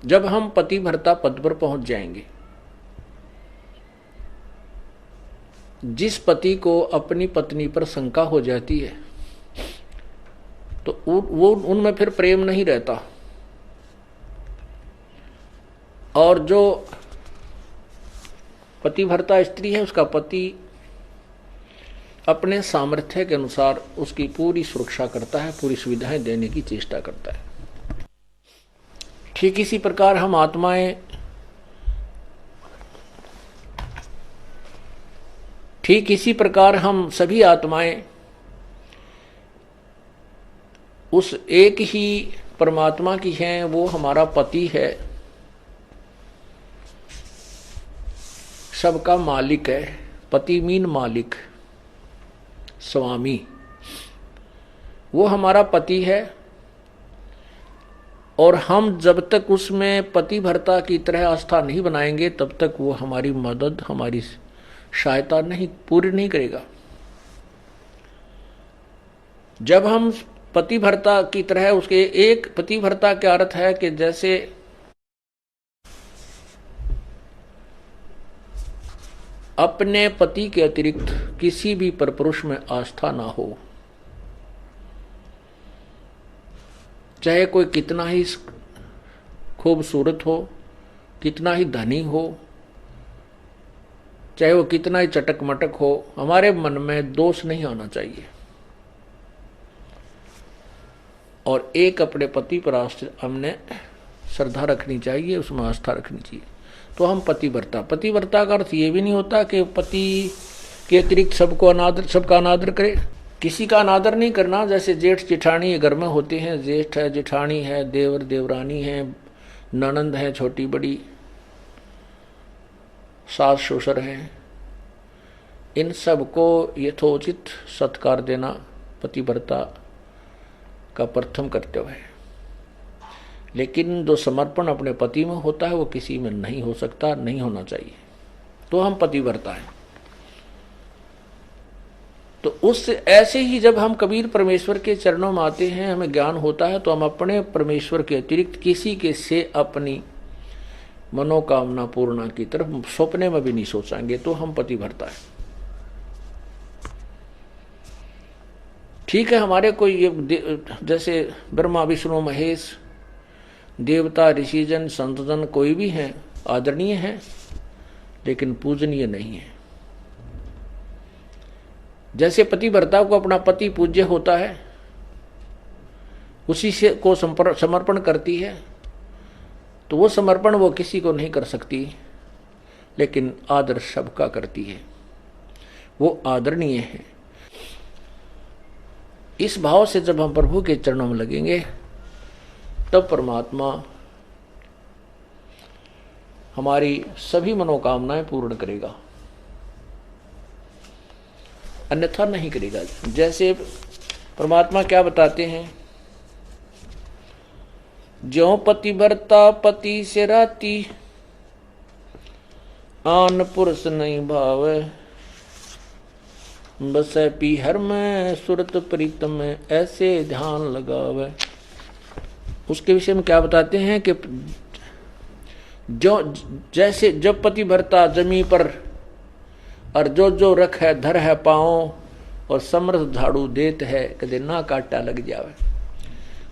जब हम पतिव्रता पद पर पहुंच जाएंगे, जिस पति को अपनी पत्नी पर शंका हो जाती है तो वो उनमें फिर प्रेम नहीं रहता, और जो पतिव्रता स्त्री है उसका पति अपने सामर्थ्य के अनुसार उसकी पूरी सुरक्षा करता है, पूरी सुविधाएं देने की चेष्टा करता है। ठीक इसी प्रकार हम आत्माएं, ठीक इसी प्रकार हम सभी आत्माएं उस एक ही परमात्मा की हैं, वो हमारा पति है, सबका मालिक है। पति मीन मालिक, स्वामी, वो हमारा पति है। और हम जब तक उसमें पतिव्रता की तरह आस्था नहीं बनाएंगे तब तक वो हमारी मदद, हमारी सहायता नहीं पूरी नहीं करेगा। जब हम पतिव्रता की तरह उसके, एक पतिव्रता का अर्थ है कि जैसे अपने पति के अतिरिक्त किसी भी परपुरुष में आस्था ना हो, चाहे कोई कितना ही खूबसूरत हो, कितना ही धनी हो, चाहे वो कितना ही चटक मटक हो, हमारे मन में दोष नहीं आना चाहिए। और एक अपने पति पर हमने श्रद्धा रखनी चाहिए, उसमें आस्था रखनी चाहिए, तो हम पतिव्रता। पतिव्रता का अर्थ ये भी नहीं होता कि पति के अतिरिक्त सबका अनादर करे, किसी का अनादर नहीं करना। जैसे जेठ जेठानी घर में होते हैं, जेठ है, जेठानी है, देवर देवरानी है, ननंद है छोटी बड़ी, सास ससुर हैं, इन सबको यथोचित सत्कार देना पतिव्रता का प्रथम कर्तव्य है। लेकिन जो समर्पण अपने पति में होता है वो किसी में नहीं हो सकता, नहीं होना चाहिए, तो हम पतिव्रता हैं। तो उस ऐसे ही जब हम कबीर परमेश्वर के चरणों में आते हैं, हमें ज्ञान होता है, तो हम अपने परमेश्वर के अतिरिक्त किसी के से अपनी मनोकामना पूर्णा की तरफ सपने में भी नहीं सोचेंगे, तो हम पतिव्रता है। ठीक है, हमारे कोई जैसे ब्रह्मा विष्णु महेश, देवता ऋषिजन संतजन कोई भी हैं, आदरणीय हैं, लेकिन पूजनीय नहीं है। जैसे पतिव्रता को अपना पति पूज्य होता है, उसी से को समर्पण करती है, तो वो समर्पण वो किसी को नहीं कर सकती, लेकिन आदर सबका करती है, वो आदरणीय है। इस भाव से जब हम प्रभु के चरणों में लगेंगे तब परमात्मा हमारी सभी मनोकामनाएं पूर्ण करेगा, अन्यथा नहीं करेगा। जैसे परमात्मा क्या बताते हैं, ज्यों पतिव्रता पति से राती, आन पुरुष नहीं भावे, बस पीहर में सुरत प्रीतम में ऐसे ध्यान लगावे। उसके विषय में क्या बताते हैं कि जो जैसे जब पतिव्रता जमी पर और जो जो रख है धर है पाओ, और समर्थ झाड़ू देत है कदे ना काटा लग जावे।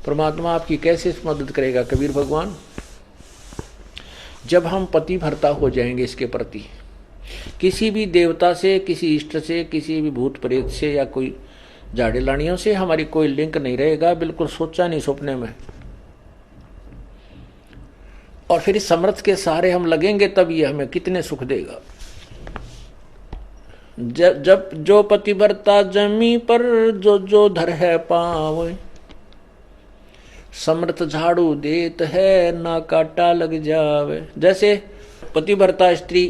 परमात्मा आपकी कैसे मदद करेगा कबीर भगवान? जब हम पतिव्रता हो जाएंगे इसके प्रति, किसी भी देवता से, किसी इष्ट से, किसी भी भूत प्रेत से या कोई झाड़े लानियों से हमारी कोई लिंक नहीं रहेगा, बिल्कुल सोचा नहीं सपने में। और फिर इस समर्थ के सहारे हम लगेंगे तब ये हमें कितने सुख देगा। जब जो पतिव्रता जमी पर जो जो धर है पाँव, समर्थ झाड़ू देत है ना काटा लग जावे। जैसे पतिव्रता स्त्री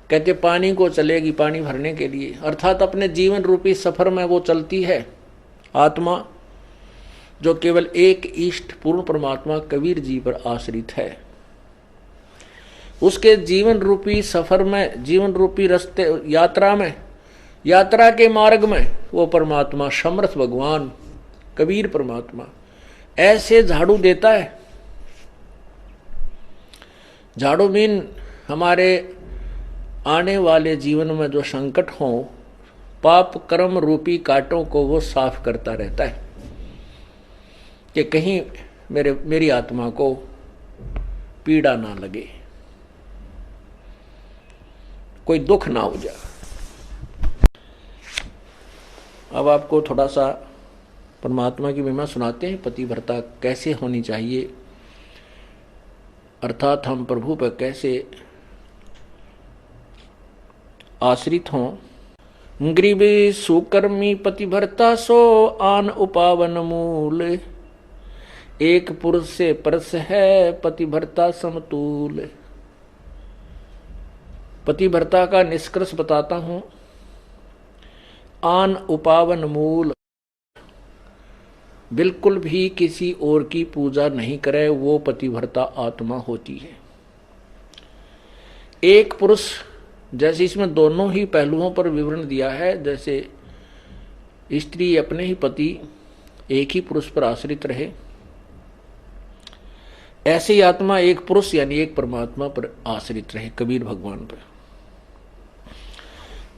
कहते पानी को चलेगी पानी भरने के लिए, अर्थात अपने जीवन रूपी सफर में वो चलती है। आत्मा जो केवल एक इष्ट पूर्ण परमात्मा कबीर जी पर आश्रित है, उसके जीवन रूपी सफर में, जीवन रूपी रास्ते यात्रा में, यात्रा के मार्ग में वो परमात्मा समर्थ भगवान कबीर परमात्मा ऐसे झाड़ू देता है झाड़ू मीन हमारे आने वाले जीवन में जो संकट हो, पाप कर्म रूपी कांटों को वो साफ करता रहता है कि कहीं मेरी आत्मा को पीड़ा ना लगे, कोई दुख ना हो जाए। अब आपको थोड़ा सा परमात्मा की महिमा सुनाते हैं, पतिव्रता कैसे होनी चाहिए, अर्थात हम प्रभु पर कैसे आश्रित हों। ग्रीव सुकर्मी पतिव्रता सो आन उपावन मूल, एक पुरुष से परस है पतिव्रता समतूल। पतिव्रता का निष्कर्ष बताता हूं। आन उपावन मूल, बिल्कुल भी किसी और की पूजा नहीं करे, वो पतिव्रता आत्मा होती है। एक पुरुष, जैसे इसमें दोनों ही पहलुओं पर विवरण दिया है, जैसे स्त्री अपने ही पति एक ही पुरुष पर आश्रित रहे, ऐसे ही आत्मा एक पुरुष यानी एक परमात्मा पर आश्रित रहे, कबीर भगवान पर।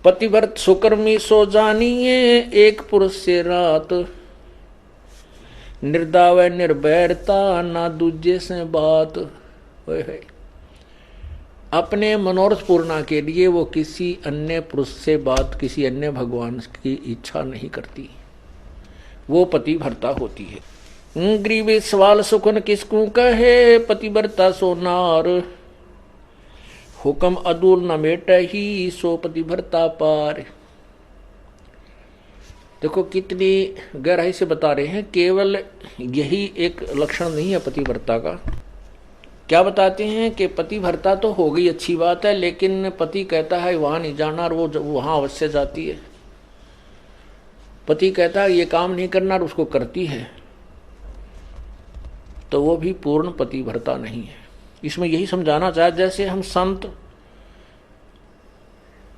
पतिव्रत सुकर्मी सो जानिए, एक पुरुष से रात, निर्दाव निर्भयता ना दूजे से बात। अपने मनोरथ पूर्णा के लिए वो किसी अन्य पुरुष से बात, किसी अन्य भगवान की इच्छा नहीं करती, वो पतिव्रता होती है। ग्रीवे सवाल सुखन किसको कहे, पतिव्रता सो नार, हुक्म अदूल न मेट ही सो पतिव्रता पार। देखो कितनी गहराई से बता रहे हैं, केवल यही एक लक्षण नहीं है पतिव्रता का। क्या बताते हैं कि पतिव्रता तो हो गई, अच्छी बात है, लेकिन पति कहता है वहां नहीं जाना और वो वहां अवश्य जाती है। पति कहता है ये काम नहीं करना और उसको करती है, तो वो भी पूर्ण पतिव्रता नहीं है। इसमें यही समझाना चाहे, जैसे हम संत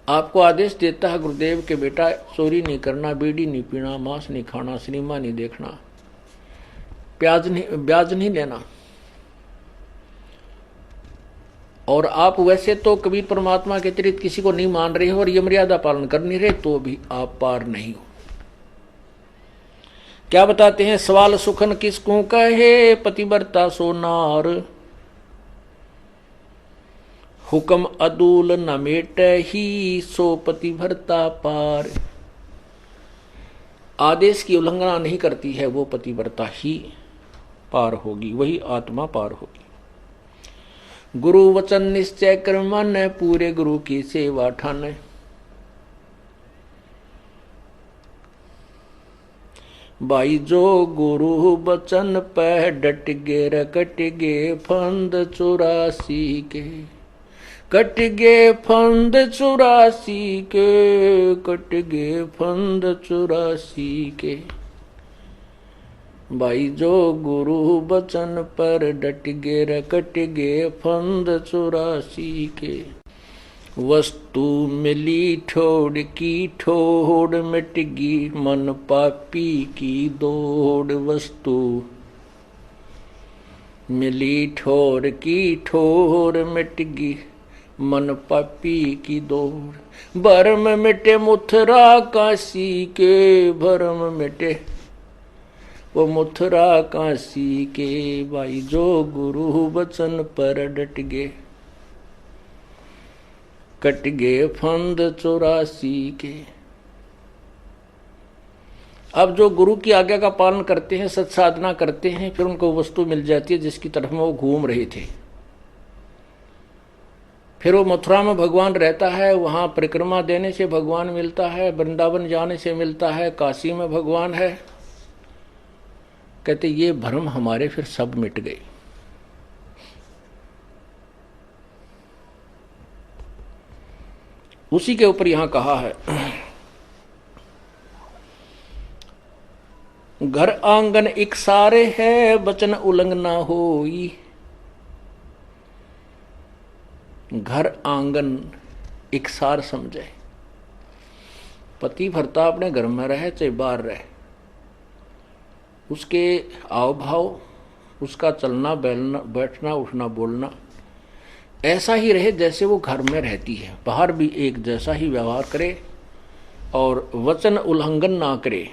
आपको आदेश देता है गुरुदेव के बेटा चोरी नहीं करना, बीड़ी नहीं पीना, मांस नहीं खाना, सिनेमा नहीं देखना, ब्याज नहीं लेना, और आप वैसे तो कबीर परमात्मा के अतिरिक्त किसी को नहीं मान रहे हो और ये मर्यादा पालन कर नहीं रहे, तो भी आप पार नहीं हो। क्या बताते हैं, सवाल सुखन किसको कहे, पतिव्रता सो नार, हुक्म अदूल न मेट ही सो पतिव्रता पार। आदेश की उल्लंघना नहीं करती है, वो पतिव्रता ही पार होगी, वही आत्मा पार होगी। गुरु वचन निश्चय कर मन, पूरे गुरु की सेवा ठान, भाई जो गुरु बचन पे डट गे रकट गे फंद 84 के, कट गे फंद 84 के, कट गे फंद 84 के। भाई जो गुरु बचन पर डट गे रकट गे फंद 84 के। वस्तु मिली ठोड़ की ठोड़ मिट गी, मन पापी की दौड़। वस्तु मिली ठोर की ठोर मिट गी, मन पापी की दौड़। भरम मिटे मुथरा काशी के, भरम मिटे वो मुथरा काशी के। भाई जो गुरु बचन पर डट गे, कट गे फंद 84 के। अब जो गुरु की आज्ञा का पालन करते हैं, सत्साधना करते हैं, फिर उनको वस्तु मिल जाती है जिसकी तरफ में वो घूम रहे थे। फिर वो मथुरा में भगवान रहता है, वहां परिक्रमा देने से भगवान मिलता है, वृंदावन जाने से मिलता है, काशी में भगवान है। कहते ये भ्रम हमारे फिर सब मिट गए। उसी के ऊपर यहां कहा है, घर आंगन एक सारे है, बचन उल्लंघना होई। घर आंगन एक सार समझे, पतिव्रता अपने घर में रहे चाहे बाहर रहे, उसके आव भाव, उसका चलना बैठना, उठना बोलना ऐसा ही रहे जैसे वो घर में रहती है, बाहर भी एक जैसा ही व्यवहार करे और वचन उल्लंघन ना करे।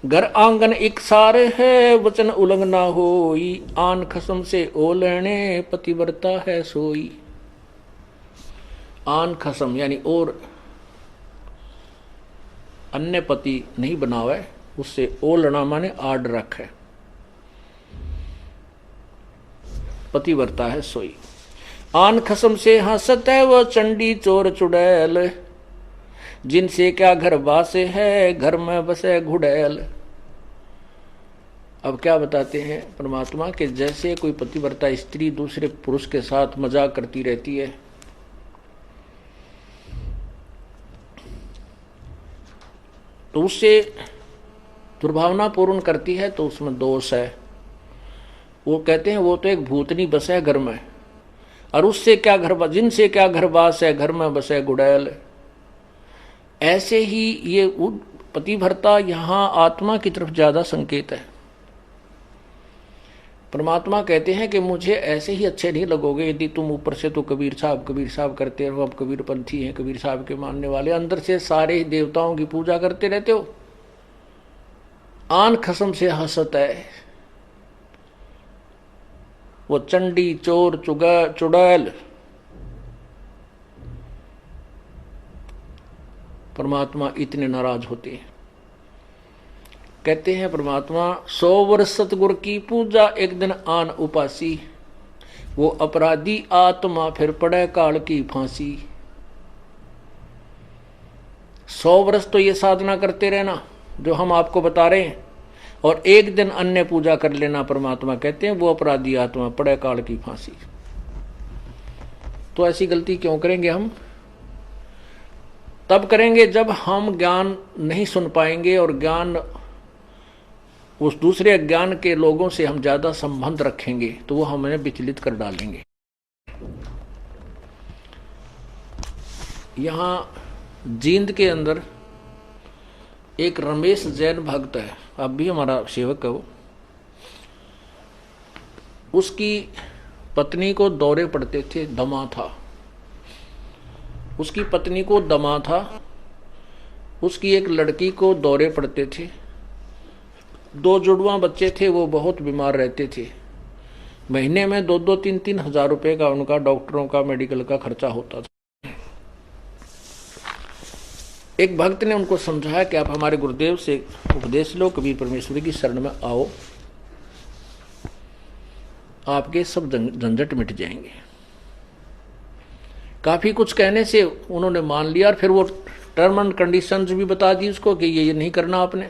घर आंगन एक सारे है, वचन उल्लंघन ना होई, आन खसम से ओलने पतिव्रता है सोई। आन खसम यानी और अन्य पति नहीं बनावे, उससे ओलना माने आड रखे, पतिव्रता है सोई। आन खसम से हंसत है वो चंडी चोर चुड़ैल, जिनसे क्या घर बासे है, घर में बसे घुड़ैल। अब क्या बताते हैं परमात्मा के जैसे कोई पतिव्रता स्त्री दूसरे पुरुष के साथ मजाक करती रहती है, तो उससे दुर्भावना पूर्ण करती है, तो उसमें दोष है। वो कहते हैं वो तो एक भूतनी बस है घर में, और उससे क्या घर, जिनसे क्या घर बास है, घर में बसे गुड़ैल। ऐसे ही ये पतिव्रता यहाँ आत्मा की तरफ ज्यादा संकेत है। परमात्मा कहते हैं कि मुझे ऐसे ही अच्छे नहीं लगोगे यदि तुम ऊपर से तो कबीर साहब करते रहो, अब कबीर पंथी हैं, कबीर साहब के मानने वाले, अंदर से सारे देवताओं की पूजा करते रहते हो। आन खसम से हंसत है वो चंडी चोर चुड़ैल। परमात्मा इतने नाराज होते हैं। कहते हैं परमात्मा 100 वर्ष सतगुरु की पूजा एक दिन आन उपासी, वो अपराधी आत्मा फिर पड़े काल की फांसी। 100 वर्ष तो ये साधना करते रहना जो हम आपको बता रहे हैं, और एक दिन अन्य पूजा कर लेना, परमात्मा कहते हैं वो अपराधी आत्मा पड़े काल की फांसी। तो ऐसी गलती क्यों करेंगे हम? तब करेंगे जब हम ज्ञान नहीं सुन पाएंगे और ज्ञान उस दूसरे अज्ञान के लोगों से हम ज्यादा संबंध रखेंगे, तो वो हमें विचलित कर डालेंगे। यहां जींद के अंदर एक रमेश जैन भक्त है, अब भी हमारा सेवक है वो। उसकी पत्नी को दौरे पड़ते थे, दमा था उसकी पत्नी को, दमा था उसकी। एक लड़की को दौरे पड़ते थे, 2 जुड़वा बच्चे थे, वो बहुत बीमार रहते थे। महीने में 2-2, 3-3 हजार रुपए का उनका डॉक्टरों का, मेडिकल का खर्चा होता था। एक भक्त ने उनको समझाया कि आप हमारे गुरुदेव से उपदेश लो, कबीर परमेश्वरी की शरण में आओ, आपके सब झंझट मिट जाएंगे। काफी कुछ कहने से उन्होंने मान लिया, और फिर वो टर्म एंड कंडीशंस भी बता दी उसको कि ये नहीं करना आपने।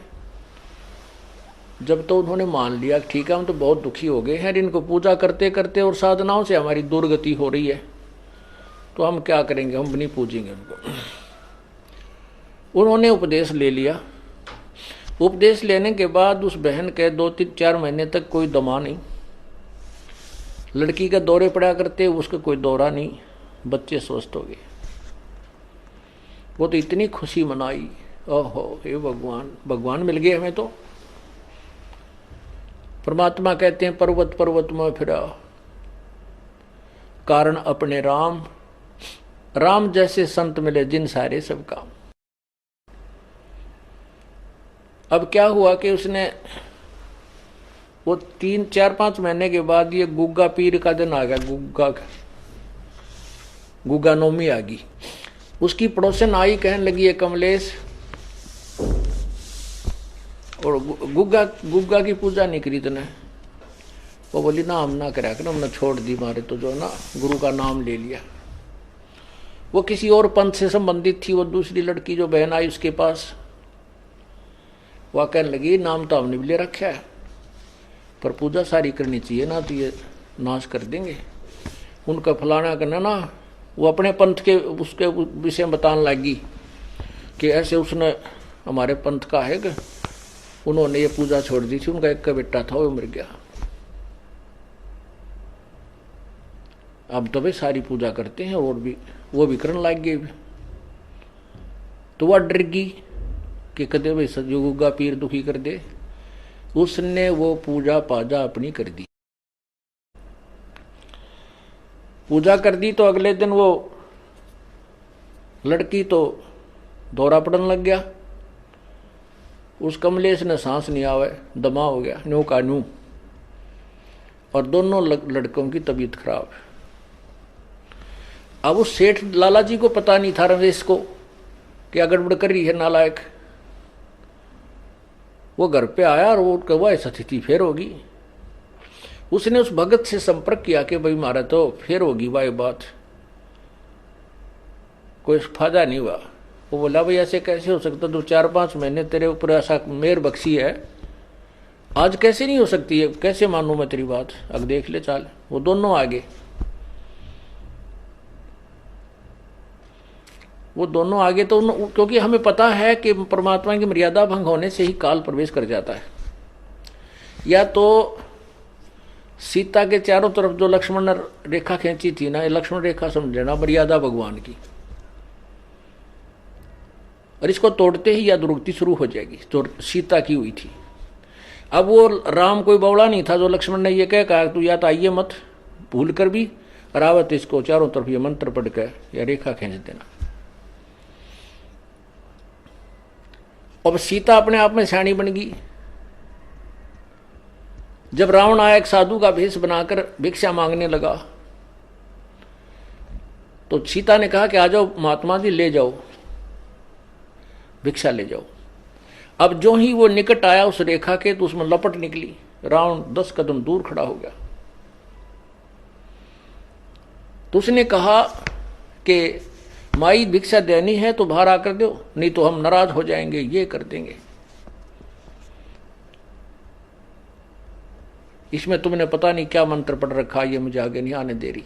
जब तो उन्होंने मान लिया ठीक है, हम तो बहुत दुखी हो गए हैं इनको पूजा करते करते और साधनाओं से हमारी दुर्गति हो रही है, तो हम क्या करेंगे, हम नहीं पूजेंगे उनको। उन्होंने उपदेश ले लिया। उपदेश लेने के बाद उस बहन के 2-3-4 महीने तक कोई दमा नहीं, लड़की का दौरे पड़ा करते, उसका कोई दौरा नहीं, बच्चे स्वस्थ हो गए। वो तो इतनी खुशी मनाई, ओहो हे भगवान, भगवान मिल गए हमें। तो परमात्मा कहते हैं पर्वत पर्वत में फिरा, कारण अपने राम, राम जैसे संत मिले जिन सारे सब काम। अब क्या हुआ कि उसने वो 3-4-5 महीने के बाद ये गुग्गा पीर का दिन आ गया, गुग्गा नौमी आ गई। उसकी पड़ोसन आई, कहने लगी है कमलेश, और गुग्गा की पूजा नहीं करी तूने? वो बोली ना हम ना करा कर, हमने छोड़ दी, मारे तो जो ना गुरु का नाम ले लिया। वो किसी और पंथ से संबंधित थी, वो दूसरी लड़की जो बहन आई उसके पास, वह कहने लगी नाम तो हमने भी ले रखा है, पर पूजा सारी करनी चाहिए ना, तो ये नाश कर देंगे। उनका फलाना करना ना, वो अपने पंथ के उसके विषय में बताने लगी कि ऐसे उसने हमारे पंथ का है कि उन्होंने ये पूजा छोड़ दी थी, उनका एक का बेटा था वो मर गया, अब तो भाई सारी पूजा करते हैं, और भी वो भी करने लग गए। तो वह डर गई कि कदे भाई सतयुगा पीर दुखी कर दे, उसने वो पूजा पाजा अपनी कर दी। पूजा कर दी तो अगले दिन वो लड़की तो दौरा पड़ने लग गया। उस कमलेश ने सांस नहीं आवे, दमा हो गया न्यू का न्यू, और दोनों लड़कों की तबीयत खराब। अब उस सेठ लाला जी को पता नहीं था रमेश को क्या गड़बड़ कर रही है नालायक। वो घर पे आया और वो कहा ऐसा स्थिति फिर होगी। उसने उस भगत से संपर्क किया कि भाई मारा तो फिर होगी भाई बात, कोई फायदा नहीं हुआ। वो बोला भाई ऐसे कैसे हो सकता, तो 4-5 महीने तेरे ऊपर ऐसा मेहर बख्शी है, आज कैसे नहीं हो सकती है, कैसे मानूं मैं तेरी बात, अब देख ले चाल। वो दोनों आगे, वो दोनों आगे तो क्योंकि हमें पता है कि परमात्मा की मर्यादा भंग होने से ही काल प्रवेश कर जाता है। या तो सीता के चारों तरफ जो लक्ष्मण ने रेखा खींची थी ना, ये लक्ष्मण रेखा समझना मर्यादा भगवान की, और इसको तोड़ते ही या दुर्गति शुरू हो जाएगी जो सीता की हुई थी। अब वो राम कोई बौड़ा नहीं था जो लक्ष्मण ने ये कहा तू या तो आइए मत, भूल कर भी रावत इसको चारों तरफ ये मंत्र पढ़ कर या रेखा खींच देना। अब सीता अपने आप में सियाणी बन गई। जब रावण आया एक साधु का भेष बनाकर भिक्षा मांगने लगा, तो सीता ने कहा कि आ जाओ महात्मा जी, ले जाओ भिक्षा ले जाओ। अब जो ही वो निकट आया उस रेखा के, तो उसमें लपट निकली, रावण 10 कदम दूर खड़ा हो गया। तो उसने कहा कि माई भिक्षा देनी है तो बाहर आकर दो, नहीं तो हम नाराज हो जाएंगे, ये कर देंगे। इसमें तुमने पता नहीं क्या मंत्र पढ़ रखा, ये मुझे आगे नहीं आने दे रही।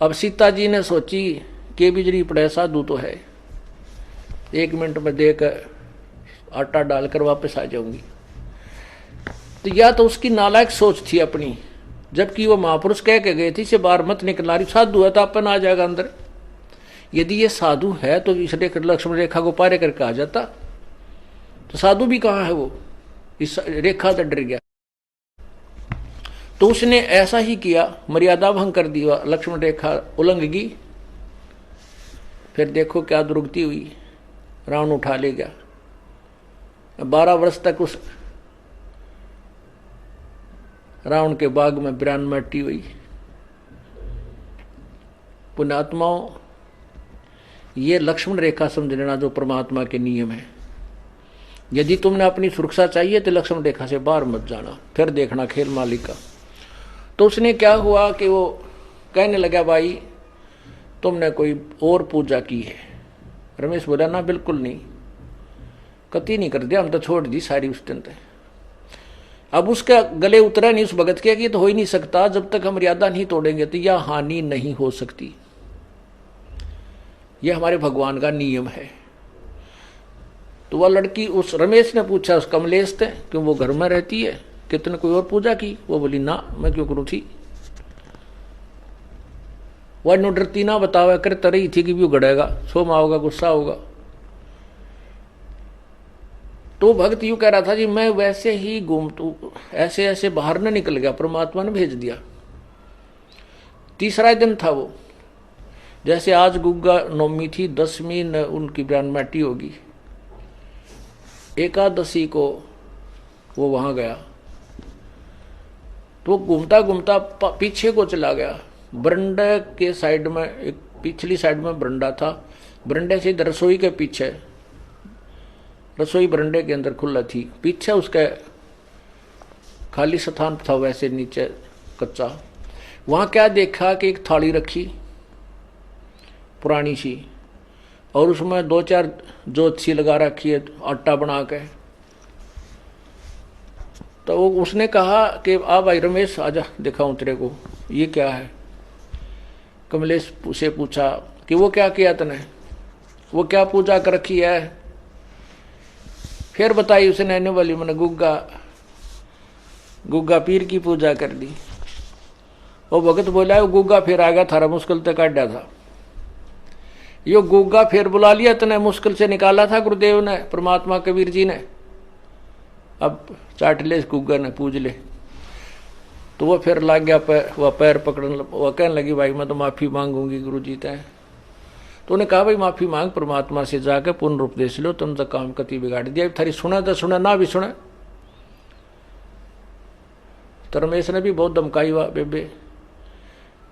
अब सीता जी ने सोची कि बिजली पड़े साधु तो है, 1 मिनट में देकर आटा डालकर वापस आ जाऊंगी। तो या तो उसकी नालायक सोच थी अपनी, जबकि वो महापुरुष कह के गए थे इसे बाहर मत निकलना, रही साधु है तो अपन आ जाएगा अंदर। यदि ये साधु है तो इस लक्ष्मण रेखा को पारे करके आ जाता, तो साधु भी कहाँ है वो, इस रेखा से डर गया। तो उसने ऐसा ही किया, मर्यादा भंग कर दिया, लक्ष्मण रेखा उल्लंघ गई। फिर देखो क्या दुर्गति हुई, रावण उठा ले गया। 12 वर्ष तक उस रावण के बाग में बिरान मट्टी हुई। पुण्यात्माओं, ये लक्ष्मण रेखा समझ लेना जो परमात्मा के नियम है। यदि तुमने अपनी सुरक्षा चाहिए तो लक्ष्मण रेखा से बाहर मत जाना, फिर देखना खेल मालिक का। तो उसने क्या हुआ कि वो कहने लगा भाई तुमने कोई और पूजा की है। रमेश बोला ना बिल्कुल नहीं, कति नहीं कर दिया, हम तो छोड़ दी सारी उस दिन तक। अब उसका गले उतरा नहीं उस भगत के कि तो हो ही नहीं सकता, जब तक हम मर्यादा नहीं तोड़ेंगे तो यह हानि नहीं हो सकती, यह हमारे भगवान का नियम है। तो वह लड़की उस रमेश ने पूछा उस कमलेश से क्यों वो घर में रहती है, कितने कोई और पूजा की? वो बोली ना मैं क्यों करूँ थी। वह नो डरती ना बतावा कर रही थी कि वो गड़ेगा, सोमा होगा, गुस्सा होगा। तो भक्त यूं कह रहा था जी मैं वैसे ही घूमतू ऐसे ऐसे बाहर न निकल गया, परमात्मा ने भेज दिया। तीसरा दिन था वो, जैसे आज गुग्गा नवमी थी, 10वीं उनकी ब्रह्मटी होगी, एकादशी को वो वहां गया। तो घूमता घूमता पीछे को चला गया, बरंडे के साइड में, एक पिछली साइड में बरंडा था, बरंडे से इधर रसोई के पीछे, रसोई बरंडे के अंदर खुला थी, पीछे उसके खाली स्थान था वैसे नीचे कच्चा। वहां क्या देखा कि एक थाली रखी पुरानी सी, और उसमें 2-4 जोत सी लगा रखी है आटा बना के। तो वो उसने कहा कि आ भाई रमेश आजा दिखाऊं तेरे को ये क्या है। कमलेश से पूछा कि वो क्या किया तने, वो क्या पूजा कर रखी है। फिर बताई उसने, आने वाली मैंने गुग्गा पीर की पूजा कर दी। वो भगत बोला वो गुग्गा फिर आ गया, थारा मुश्किल से काटा था। यो गुग्गा फिर बुला लिया तने, मुश्किल से निकाला था गुरुदेव ने, परमात्मा कबीर जी ने। अब चाट ले इस गुग्गा ने, पूज ले। तो वो फिर लग गया वह पैर पकड़ने, वह कहने लगी भाई मैं तो माफी मांगूंगी गुरुजी तय। तो उन्हें कहा भाई माफी मांग परमात्मा से जाकर पूर्ण रूप देश लो, तुम तो काम कति बिगाड़ दिया, थारी सुना तो सुना ना भी सुना। तो रमेश ने भी बहुत धमकाई हुआ बेबे,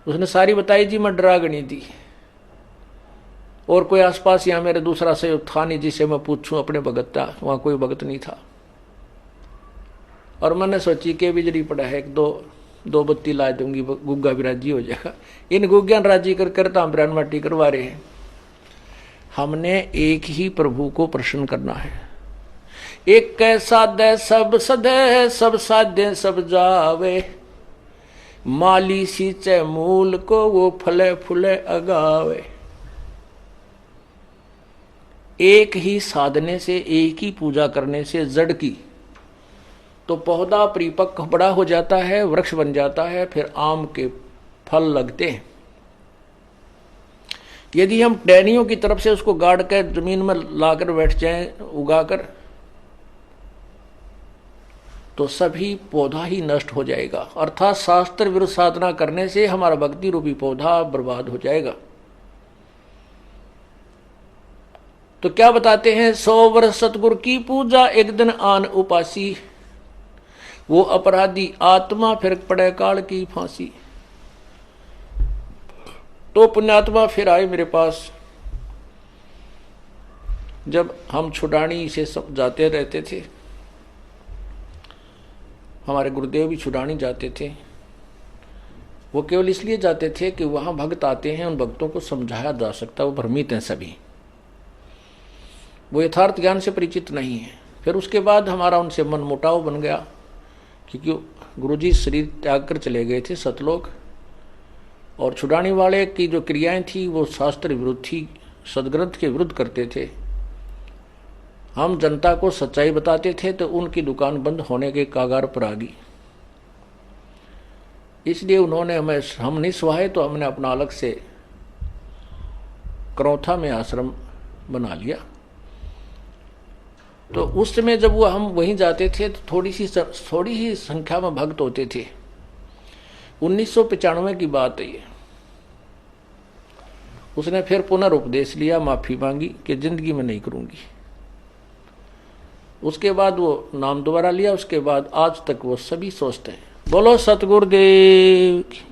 उसने सारी बताई जी मैं डरा गणी थी, और कोई आसपास यहाँ मेरे दूसरा सहयोग था नहीं जिसे मैं पूछूं अपने भगत था, वहां कोई भगत नहीं था। और मैंने सोची कि बिजली पड़ा है, एक दो बत्ती ला दूंगी, गुग्गा भी राजी हो जाएगा। इन गुग्गियान राजी कर तांबरान माटी करवा रहे हैं। हमने एक ही प्रभु को प्रसन्न करना है। एक कैसा दे सब सदे, सब साधे सब जावे, माली सींचे मूल को वो फले फूले अगावे। एक ही साधने से, एक ही पूजा करने से जड़ की तो पौधा परिपक्व बड़ा हो जाता है, वृक्ष बन जाता है, फिर आम के फल लगते हैं। यदि हम टहनियों की तरफ से उसको गाड़ कर जमीन में लाकर बैठ जाएं उगाकर, तो सभी पौधा ही नष्ट हो जाएगा। अर्थात शास्त्र विरुद्ध साधना करने से हमारा भक्ति रूपी पौधा बर्बाद हो जाएगा। तो क्या बताते हैं, 100 वर्ष सतगुरु की पूजा, एक दिन आन उपासी, वो अपराधी आत्मा फिर पड़े काल की फांसी। तो पुण्यात्मा फिर आए मेरे पास। जब हम छुड़ानी से जाते रहते थे, हमारे गुरुदेव भी छुड़ानी जाते थे, वो केवल इसलिए जाते थे कि वहां भक्त आते हैं, उन भक्तों को समझाया जा सकता, वो भ्रमित हैं सभी, वो यथार्थ ज्ञान से परिचित नहीं है। फिर उसके बाद हमारा उनसे मन मुटाव बन गया, क्योंकि गुरुजी शरीर त्याग कर चले गए थे सतलोक, और छुड़ाने वाले की जो क्रियाएं थी वो शास्त्र विरुद्ध थी, सदग्रंथ के विरुद्ध करते थे। हम जनता को सच्चाई बताते थे तो उनकी दुकान बंद होने के कागार पर आ गई। इसलिए उन्होंने हम नहीं सुहाए, तो हमने अपना अलग से करौथा में आश्रम बना लिया। तो उस समय जब वो हम वहीं जाते थे तो थोड़ी ही संख्या में भक्त होते थे। 1995 की बात है ये। उसने फिर पुनर्उपदेश लिया, माफी मांगी कि जिंदगी में नहीं करूंगी। उसके बाद वो नाम दोबारा लिया, उसके बाद आज तक वो सभी सोचते हैं। बोलो सतगुरुदेव की।